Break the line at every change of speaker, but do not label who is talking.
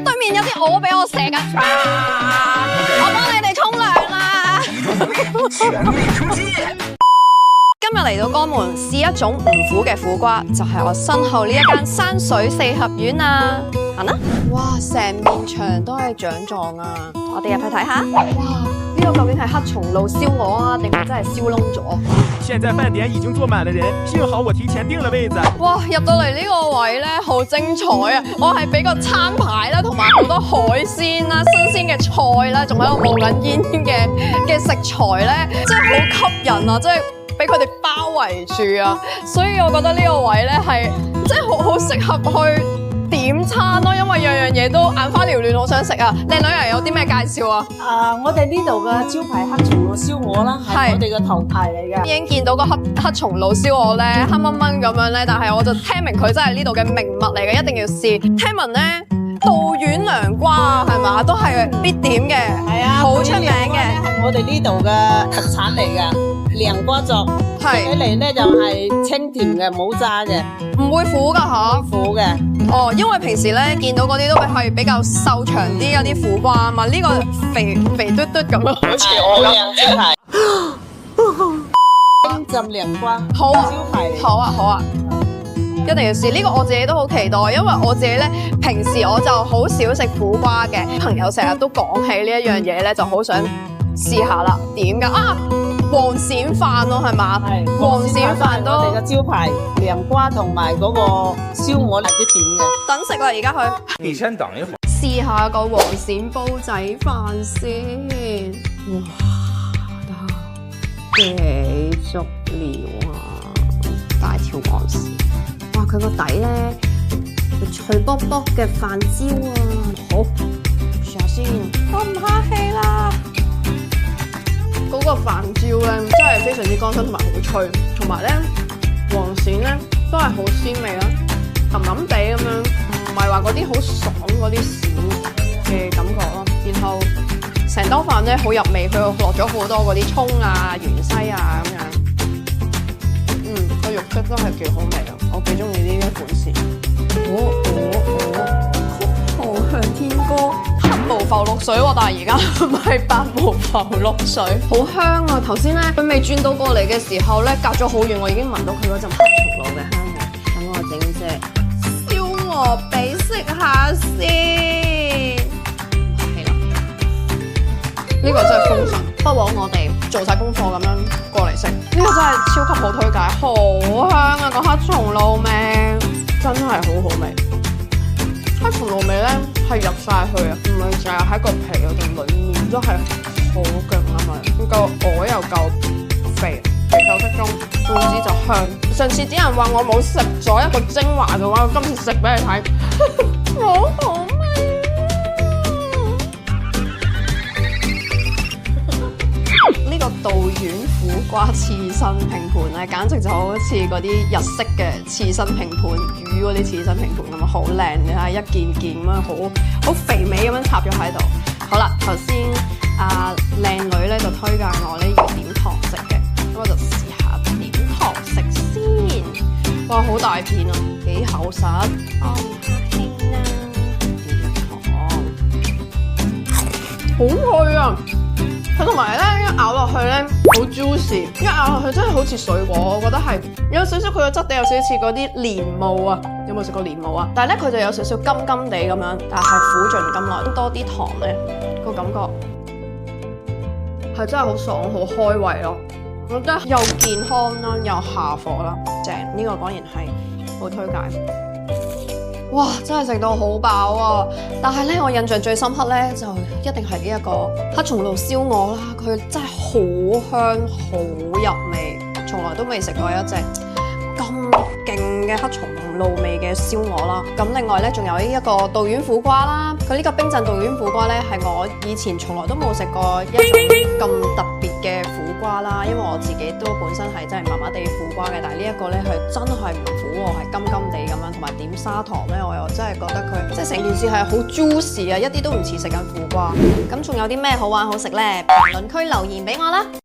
對面有啲鵝俾我射緊，我幫你哋沖涼啦。今日嚟到江門試一種唔苦嘅苦瓜，就係我身後呢一間山水四合院啊！行啦！哇，成面牆都係獎狀啊！我哋入去睇下。哇，呢個究竟係黑松露燒鵝啊，定係真係燒燶咗？
現在飯點已經坐滿了人，幸好我提前訂了位子。
哇，入到嚟呢個位咧，好精彩啊！我係俾個餐牌啦，同埋好多海鮮啦、新鮮嘅菜啦，仲喺度冒緊煙嘅食材咧，真係好吸引啊！即係俾佢哋包圍住啊！所以我覺得呢個位咧係即係好適合去點餐咯，因為樣樣嘢都眼花繚亂，好想食啊！靚女人有啲咩介紹啊？
我哋呢度嘅招牌黑松露燒鵝啦，係我哋嘅頭牌嚟嘅。
已經見到個黑松露燒鵝咧，黑蚊蚊咁樣咧，但係我就聽明佢真係呢度嘅名物嚟嘅，一定要試。聽聞咧，道丸涼瓜係嘛，都係必點嘅，係啊，好出名嘅，
係我哋呢度嘅特產嚟嘅。涼瓜作食起嚟咧就係清甜嘅，冇渣嘅，
唔會苦噶吓，
苦嘅。
哦，因為平時咧見到嗰啲都係比較瘦長啲，有啲苦瓜啊嘛，呢個肥嘟嘟咁樣，好似我咁。
冰浸涼瓜，
好啊，
招牌嚟。
好啊，好啊，一定要試。呢個我自己都好期待，因為我自己咧平時我就好少食苦瓜嘅，朋友成日都講起呢一樣嘢咧，就好想試下啦。點㗎啊？黃鱔飯咯，係嘛？係黃鱔飯都
我哋嘅招牌，涼瓜同埋嗰個燒鵝嚟啲點嘅。
等食啦，而家去。
你先等一會兒。
試下個黃鱔煲仔飯先。哇，幾足料啊！大條黃鱔，哇！佢個底咧，脆卜卜嘅飯焦啊！好，試下先。我唔客氣啦。嗰個飯焦咧真係非常之乾身同埋好脆，同埋咧黃鱔咧都係好鮮味啦，腍腍地咁樣，唔係話嗰啲好爽嗰啲鱔嘅感覺咯。然後成兜飯咧好入味，佢落咗好多嗰啲葱啊、芫茜啊咁樣，個肉質都係幾好味啊！我幾中意呢一款鱔。曲項向天歌。黑毛浮綠水喎，但係而家唔係白毛浮綠水，好香啊！頭先咧佢未轉到過嚟嘅時候咧，隔咗好遠，我已經聞到佢嗰陣黑松露嘅香味。等我整隻燒鵝髀食下先。係啦，呢個真係豐神，不枉我哋做晒功課咁樣過嚟食。呢個真係超級好推介，好香啊！個黑松露味真係好好味。黑松露味咧係入晒去啊，唔係淨係喺個皮嗰度，裏面都係好勁啊嘛！個鵝又夠肥，肥瘦適中，總之就香。上次啲人話我冇食咗一個精華嘅話，我今次食俾你睇，好好味啊！呢個道丸苦瓜刺身拼盤咧，簡直就好似嗰啲日式嘅刺身拼盤，魚嗰啲刺身拼盤咁啊，好靚！你睇一件件咁樣，好肥美咁樣插咗喺度。好啦，頭先靚女咧就推介我咧要點糖食嘅，咁我就試下點糖食先。哇，好大片啊，幾厚實。我唔客氣啦，點糖，好脆啊！佢同埋咧一咬落去咧好 juicy， 一咬落去真係好似水果，我覺得係有少少佢個質地有少少似嗰啲蓮霧啊，有冇食過蓮霧啊？但係咧佢就有少少甘甘地咁樣，但係苦盡甘來，多啲糖咧個感覺係真係好爽好開胃咯，我覺得又健康啦又下火啦，正，呢個果然係好推介。哇！真係食到好飽啊！但係咧，我印象最深刻咧，就一定係呢一個黑松露燒鵝啦。佢真係好香，好入味，從來都未食過一隻咁勁嘅黑松露味嘅燒鵝啦。咁另外咧，仲有呢一個道丸苦瓜啦。佢呢個冰鎮道丸苦瓜咧，係我以前從來都冇食過一種咁特別嘅苦瓜啦。因為我自己都本身係真係麻麻地苦瓜嘅，但係呢一個咧係真係唔苦喎，係甘甘地咁樣，同埋點砂糖咧，我又真係覺得佢即係成件事係好 juicy 啊，一啲都唔似食緊苦瓜。咁仲有啲咩好玩好食咧？評論區留言俾我啦！